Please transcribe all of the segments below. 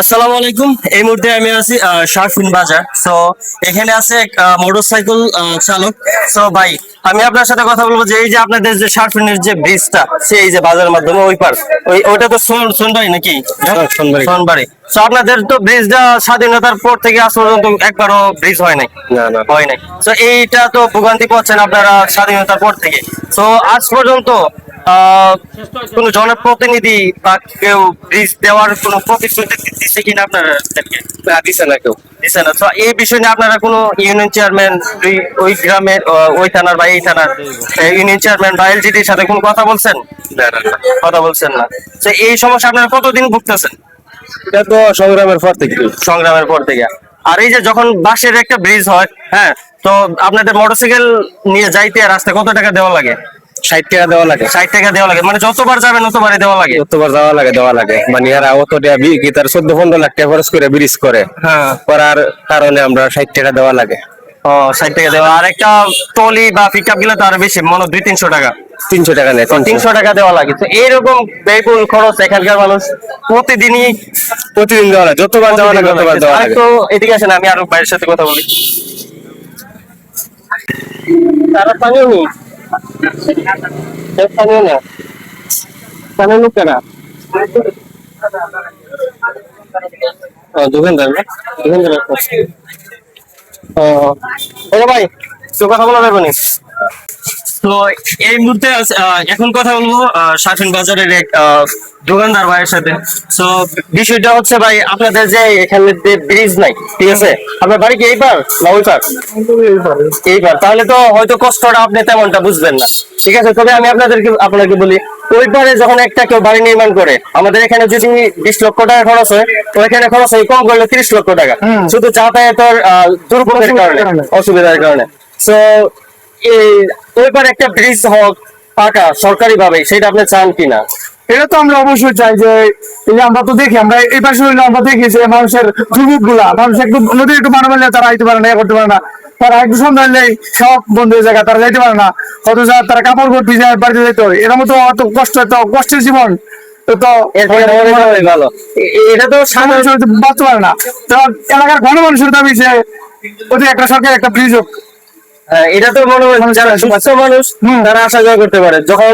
আসসালামু আলাইকুম। এই মুহূর্তে আমি আছি শারফিন বাজার। সো এখানে আছে এক মোটরসাইকেল চালক। সো ভাই, আমি আপনার সাথে কথা বলবো যে এই যে আপনাদের যে শারফিনের যে ব্রিজটা, সেই যে বাজারের মাধ্যমে ওই পার, ওইটা তো সোনবাড়ি নাকি? সোনবাড়ি। সো আপনাদের তো ব্রিজটা স্বাধীনতার পর থেকে আজ পর্যন্ত একবারও ব্রিজ হয় নাই। না হয় নাই। তো এইটা তো ভোগান্তি পাচ্ছেন আপনারা স্বাধীনতার পর থেকে। তো আজ পর্যন্ত কোন জনপ্রতিনিধি বা কেউ ব্রিজ দেওয়ার কোন প্রতিশ্রুতি দিচ্ছে কিনা আপনাদেরকে? দিছে না কেউ। দিচ্ছে না। তো এই বিষয় নিয়ে আপনারা কোনো ইউনিয়ন চেয়ারম্যান, ওই গ্রামের ওই থানার বা এই থানার ইউনিয়ন চেয়ারম্যান বা এলজিডির সাথে কোনো কথা বলছেন? না। কথা বলছেন না। তো এই সমস্যা আপনারা কতদিন ভুগতেছেন? এটা তো সংগ্রামের পর থেকে। সংগ্রামের পর থেকে। আর এই যে যখন বাঁশের একটা ব্রিজ হয়, হ্যাঁ, তো আপনাদের মোটরসাইকেল নিয়ে যাইতে রাস্তায় কত টাকা দেওয়া লাগে? 60 টাকা দেওয়া লাগে। 60 টাকা দেওয়া লাগে, মানে যতবার যাবেন ততবারই দেওয়া লাগে? যতবার দেওয়া লাগে মানে এরা অত টাকা কি তার 14-15 লাখ টাকা খরচ করে ব্রিজ করে। হ্যাঁ। করার কারণে আমরা 60 টাকা দেওয়া লাগে। ও, 60 টাকা দেওয়া। আর একটা টলি বা পিক আপ গুলো তো আরো বেশি, মনে হয় 200-300 টাকা। 300 টাকা নেয়। 300 টাকা দেওয়া লাগে। তো এইরকম ব্যয়বহুল খরচ এখানকার মানুষ প্রতিদিনই প্রতিদিন দেওয়া লাগে, যতবার দেওয়া লাগে ততবার দেওয়া লাগে। তো এদিকে আসেন, আমি আরো ভাইয়ের সাথে কথা বলি। তারা স্থানীয় নেই, স্থানীয় না, স্থানীয় লোক কেনা দোকানদার না, দোকানদার। ও, ভাই, তো কথা বলা যাবে না। তো এই মুহূর্তে এখন কথা বলবো শাফিন বাজারের এক দোকানদার ভাইয়ের সাথে। তো বিষয়টা হচ্ছে ভাই, আপনাদের যে এখানে যে ব্রিজ নাই, ঠিক আছে, আপনার বাড়ি কি এই পার না ওই পার? এই পার। তাহলে তো হয়তো কষ্টটা আপনি তেমনটা বুঝবেন না, ঠিক আছে। তবে আমি আপনাকে বলি, ওই পারে যখন একটা কেউ বাড়ি নির্মাণ করে, আমাদের এখানে যদি 20 লক্ষ টাকা খরচ হয়, তো এখানে খরচ হয় কম করলে 30 লক্ষ টাকা, শুধু যাতায়াতের দুর্ভোগের কারণে, অসুবিধার কারণে। তো এই ওই পারে একটা ব্রিজ হোক পাকা সরকারি ভাবে, সেটা আপনি চান কিনা? এটা তো আমরা অবশ্যই চাই যে এই যে আমরা তো দেখি, আমরা এই পাশে হইলে আমরা দেখি যে মানুষের দুর্ভোগ গুলা, মানুষ একটু নদী একটু পানি মারলে তারা আইতে পারে না, করতে পারে না, তারা একটু সন্ধ্যা হলে সব বন্ধ হয়ে যায়, তারা যাইতে পারে না, অথচ তারা কাপড় পর ভিজে বাড়িতে যেতে হয়। এর মতো অত কষ্ট, এত কষ্টের জীবন তো ভালো। এটা তো সাধারণ মানুষ বাঁচতে পারে না। তো এলাকার ঘন মানুষের দাবি যে ওদের একটা সরকার একটা ব্রিজ হোক। এটা তো মনে হয় যারা সুস্থ মানুষ তারা আসা যাওয়া করতে পারে। যখন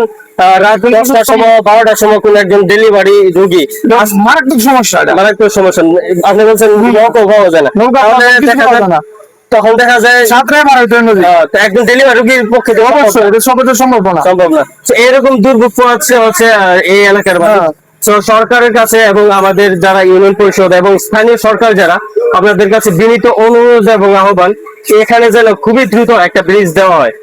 রাত 10টার সময় 12টার সময় কোন একজন ডেলিভারি রোগী, মারাত্মক সমস্যা, মারাত্মক সমস্যা, আপনি বলছেন নৌকা পাওয়া যায় না, তখন দেখা যায় সাঁতরায় মারা হইতো নদী। একজন ডেলিভারি রোগীর পক্ষে তো অবশ্যই এটা সম্ভব না। সম্ভব না। তো এরকম দুর্ভোগ পোহাচ্ছে হচ্ছে এই এলাকার মানুষ। তো সরকারের কাছে এবং আমাদের যারা ইউনিয়ন পরিষদ এবং স্থানীয় সরকার যারা, আপনাদের কাছে বিনীত অনুরোধ এবং আহ্বান, এখানে যেন খুবই দ্রুত একটা ব্রিজ দেওয়া হয়।